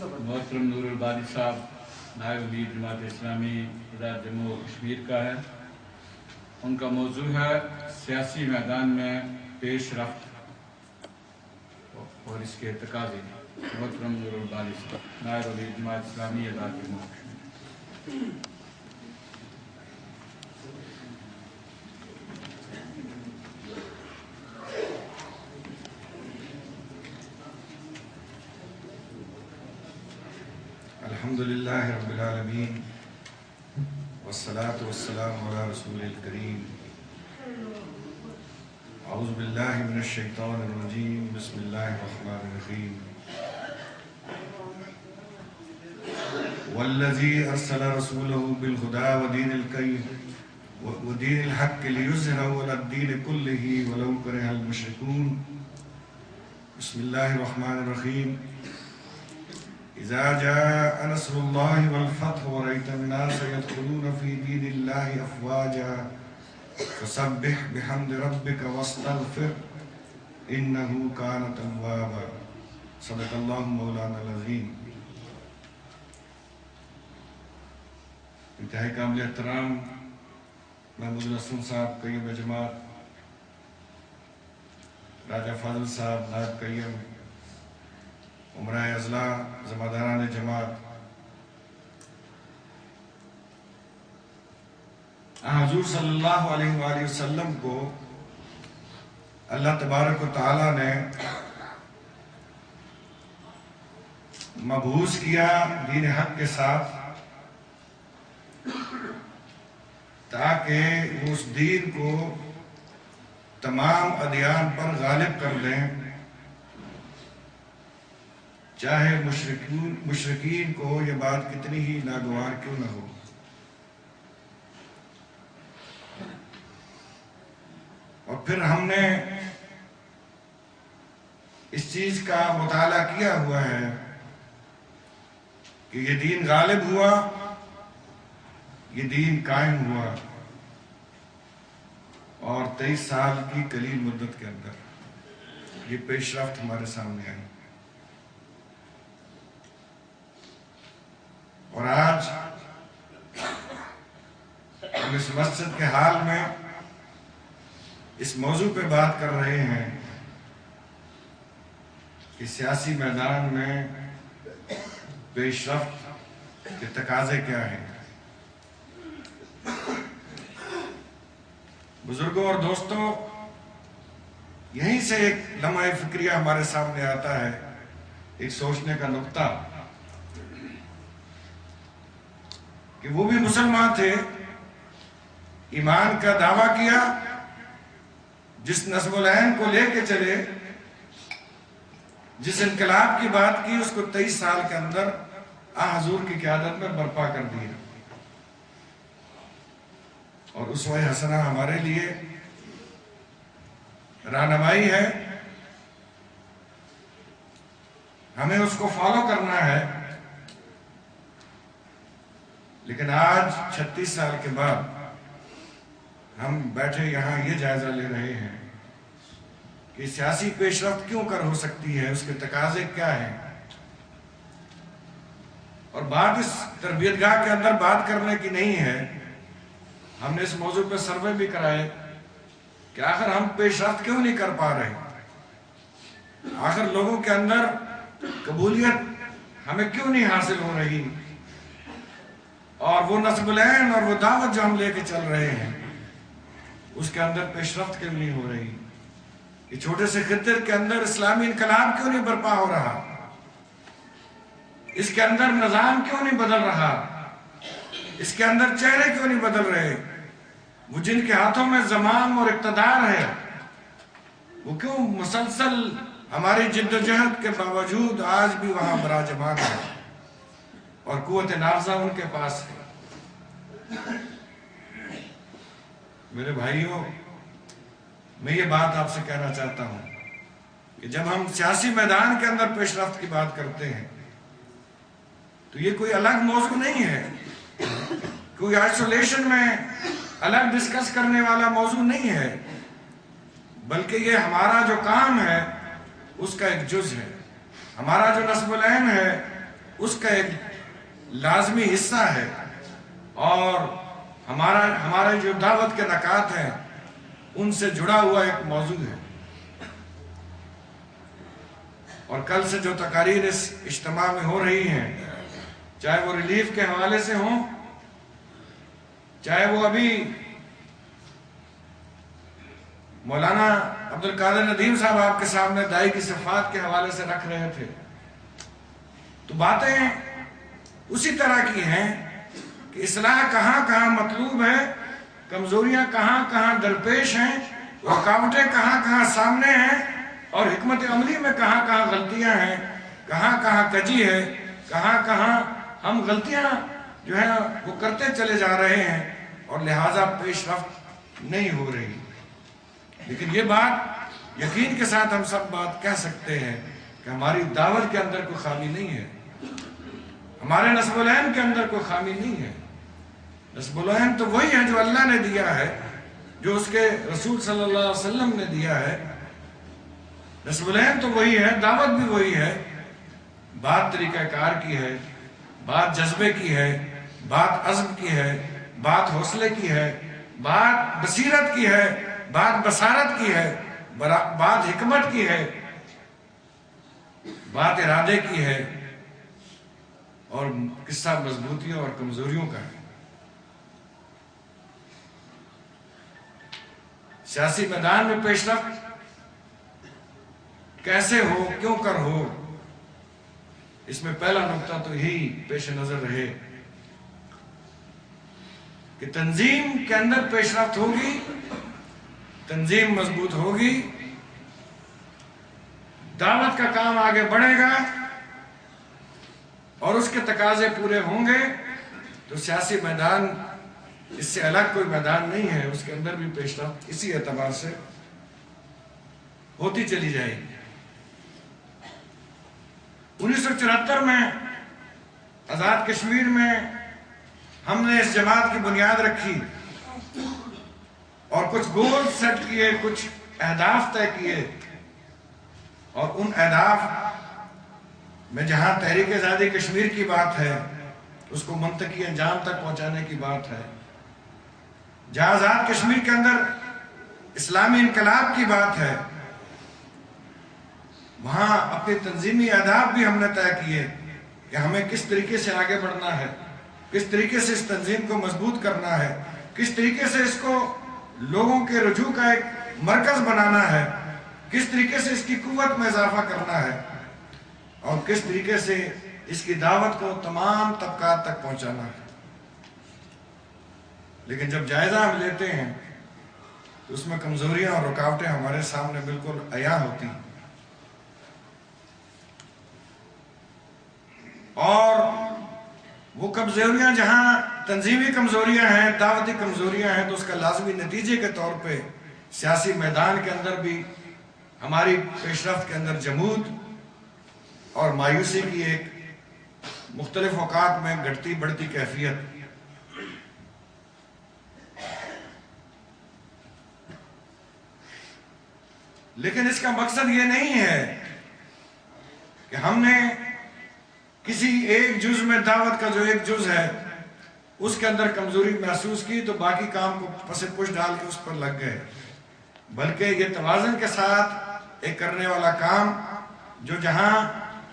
محترم نور الباری صاحب نائب وزیر جماعت اسلامی ادارہ جموں و کشمیر کا ہے. ان کا موضوع ہے سیاسی میدان میں پیش رفت اور اس کے تقاضے. محترم نور الباری صاحب نائب وزیر جماعت اسلامی ادارہ جموں و کشمیر. الحمدللہ رب العالمین والصلاة والسلام علی رسول الکریم. اعوذ باللہ من الشیطان الرجیم. بسم اللہ الرحمن الرحیم. والذی ارسل رسولہ بالہدی ودین الحق لیظہرہ علی الدین کلہ ولو کرہ المشرکون. بسم اللہ الرحمن الرحیم. اذا جاء نصر اللہ والفتح ورأیت الناس يدخلون في دین اللہ افواجا فسبح بحمد ربک واستغفر انہ کان توابا. صدق اللہ مولانا العظیم. انتہائی کامل احترام محمود الحسن صاحب قیم جماعت، راجہ فاضل صاحب نائب قیم، عمرۂ اضلاع، ذمہ-داران جماعت، حضور صلی اللہ علیہ وآلہ وسلم کو اللہ تبارک و تعالیٰ نے مبعوث کیا دین حق کے ساتھ تاکہ وہ اس دین کو تمام ادیان پر غالب کر دیں، چاہے مشرکین کو یہ بات کتنی ہی ناگوار کیوں نہ ہو. اور پھر ہم نے اس چیز کا مطالعہ کیا ہوا ہے کہ یہ دین غالب ہوا، یہ دین قائم ہوا، اور 23 سال کی قلیل مدت کے اندر یہ پیش رفت ہمارے سامنے آئی. اور آج ہم اس مسجد کے حال میں اس موضوع پہ بات کر رہے ہیں کہ سیاسی میدان میں پیش رفت کے تقاضے کیا ہیں. بزرگوں اور دوستوں، یہیں سے ایک لمحہ فکریہ ہمارے سامنے آتا ہے، ایک سوچنے کا نقطہ، کہ وہ بھی مسلمان تھے، ایمان کا دعویٰ کیا، جس نصب العین کو لے کے چلے، جس انقلاب کی بات کی، اس کو 23 سال کے اندر حضور کی قیادت میں برپا کر دیا. اور اسوہ حسنہ ہمارے لیے رہنمائی ہے، ہمیں اس کو فالو کرنا ہے. لیکن آج 36 سال کے بعد ہم بیٹھے یہاں یہ جائزہ لے رہے ہیں کہ سیاسی پیش رفت کیوں کر ہو سکتی ہے، اس کے تقاضے کیا ہیں. اور بات اس تربیت گاہ کے اندر بات کرنے کی نہیں ہے. ہم نے اس موضوع پہ سروے بھی کرائے کہ آخر ہم پیش رفت کیوں نہیں کر پا رہے، آخر لوگوں کے اندر قبولیت ہمیں کیوں نہیں حاصل ہو رہی، اور وہ نصب العین اور وہ دعوت جو ہم لے کے چل رہے ہیں اس کے اندر پیش رفت کیوں نہیں ہو رہی. یہ چھوٹے سے خطے کے اندر اسلامی انقلاب کیوں نہیں برپا ہو رہا، اس کے اندر نظام کیوں نہیں بدل رہا، اس کے اندر چہرے کیوں نہیں بدل رہے. وہ جن کے ہاتھوں میں زمام اور اقتدار ہے وہ کیوں مسلسل ہماری جد و جہد کے باوجود آج بھی وہاں براجمان ہے اور قوت نافذہ ان کے پاس ہے. میرے بھائیوں، میں یہ بات آپ سے کہنا چاہتا ہوں کہ جب ہم سیاسی میدان کے اندر پیش رفت کی بات کرتے ہیں تو یہ کوئی الگ موضوع نہیں ہے، کوئی آئسولیشن میں الگ ڈسکس کرنے والا موضوع نہیں ہے، بلکہ یہ ہمارا جو کام ہے اس کا ایک جز ہے. ہمارا جو نصب العین ہے اس کا ایک لازمی حصہ ہے، اور ہمارے جو دعوت کے نکات ہیں ان سے جڑا ہوا ایک موضوع ہے۔ اور کل سے جو تقاریر اس اجتماع میں ہو رہی ہیں، چاہے وہ ریلیف کے حوالے سے ہوں، چاہے وہ ابھی مولانا عبدالقادر ندیم صاحب آپ کے سامنے دائی کی صفات کے حوالے سے رکھ رہے تھے، تو باتیں اسی طرح کی ہیں کہ اصلاح کہاں کہاں مطلوب ہے، کمزوریاں کہاں کہاں درپیش ہیں، رکاوٹیں کہاں کہاں سامنے ہیں، اور حکمت عملی میں کہاں کہاں غلطیاں ہیں، کہاں کہاں کجی ہے، کہاں کہاں ہم غلطیاں جو ہے وہ کرتے چلے جا رہے ہیں، اور لہٰذا پیش رفت نہیں ہو رہی۔ لیکن یہ بات یقین کے ساتھ ہم سب بات کہہ سکتے ہیں کہ ہماری دعوت کے اندر کوئی خامی نہیں ہے، ہمارے نصب العین کے اندر کوئی خامی نہیں ہے۔ نصب العین تو وہی ہے جو اللہ نے دیا ہے، جو اس کے رسول صلی اللہ علیہ وسلم نے دیا ہے۔ نصب العین تو وہی ہے، دعوت بھی وہی ہے۔ بات طریقہ کار کی ہے، بات جذبے کی ہے، بات عزم کی ہے، بات حوصلے کی ہے، بات بصیرت کی ہے، بات بصارت کی ہے، بات حکمت کی ہے، بات ارادے کی ہے، اور قصہ مضبوطیوں اور کمزوریوں کا ہے۔ سیاسی میدان میں پیش رفت کیسے ہو، کیوں کر ہو، اس میں پہلا نقطہ تو یہی پیش نظر رہے کہ تنظیم کے اندر پیش رفت ہوگی، تنظیم مضبوط ہوگی، دعوت کا کام آگے بڑھے گا، اور اس کے تقاضے پورے ہوں گے تو سیاسی میدان اس سے الگ کوئی میدان نہیں ہے، اس کے اندر بھی پیش رفت اسی اعتبار سے ہوتی چلی جائے گی۔ 1974 میں آزاد کشمیر میں ہم نے اس جماعت کی بنیاد رکھی اور کچھ گول سیٹ کیے، کچھ اہداف طے کیے، اور ان اہداف میں جہاں تحریک آزادی کشمیر کی بات ہے اس کو منطقی انجام تک پہنچانے کی بات ہے، جہاں آزاد کشمیر کے اندر اسلامی انقلاب کی بات ہے، وہاں اپنے تنظیمی اہداف بھی ہم نے طے کیے کہ ہمیں کس طریقے سے آگے بڑھنا ہے، کس طریقے سے اس تنظیم کو مضبوط کرنا ہے، کس طریقے سے اس کو لوگوں کے رجوع کا ایک مرکز بنانا ہے، کس طریقے سے اس کی قوت میں اضافہ کرنا ہے، اور کس طریقے سے اس کی دعوت کو تمام طبقات تک پہنچانا ہے۔ لیکن جب جائزہ ہم لیتے ہیں تو اس میں کمزوریاں اور رکاوٹیں ہمارے سامنے بالکل عیاں ہوتی ہیں، اور وہ کمزوریاں جہاں تنظیمی کمزوریاں ہیں، دعوتی کمزوریاں ہیں، تو اس کا لازمی نتیجے کے طور پہ سیاسی میدان کے اندر بھی ہماری پیش رفت کے اندر جمود اور مایوسی کی ایک مختلف اوقات میں گھٹتی بڑھتی کیفیت۔ لیکن اس کا مقصد یہ نہیں ہے کہ ہم نے کسی ایک جز میں دعوت کا جو ایک جز ہے اس کے اندر کمزوری محسوس کی تو باقی کام کو پس پش ڈال کے اس پر لگ گئے، بلکہ یہ توازن کے ساتھ ایک کرنے والا کام جو جہاں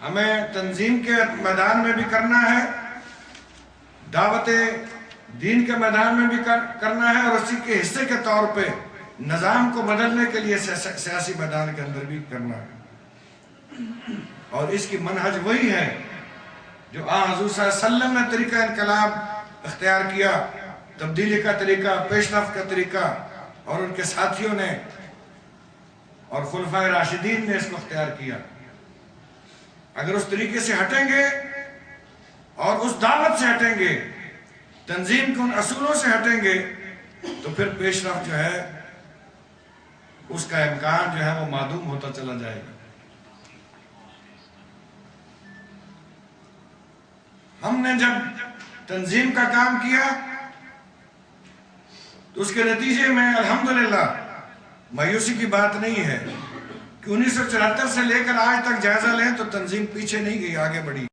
ہمیں تنظیم کے میدان میں بھی کرنا ہے، دعوت دین کے میدان میں بھی کرنا ہے، اور اسی کے حصے کے طور پہ نظام کو بدلنے کے لیے سیاسی میدان کے اندر بھی کرنا ہے۔ اور اس کی منہج وہی ہے جو حضور صلی اللہ علیہ وسلم نے طریقہ انقلاب اختیار کیا، تبدیلی کا طریقہ، پیش رفت کا طریقہ، اور ان کے ساتھیوں نے اور خلفائے راشدین نے اس کو اختیار کیا۔ اگر اس طریقے سے ہٹیں گے اور اس دعوت سے ہٹیں گے، تنظیم کے ان اصولوں سے ہٹیں گے، تو پھر پیش رفت جو ہے اس کا امکان جو ہے وہ معدوم ہوتا چلا جائے گا۔ ہم نے جب تنظیم کا کام کیا تو اس کے نتیجے میں الحمدللہ مایوسی کی بات نہیں ہے کہ 1974 سے لے کر آج تک جائزہ لیں تو تنظیم پیچھے نہیں گئی، آگے بڑھی۔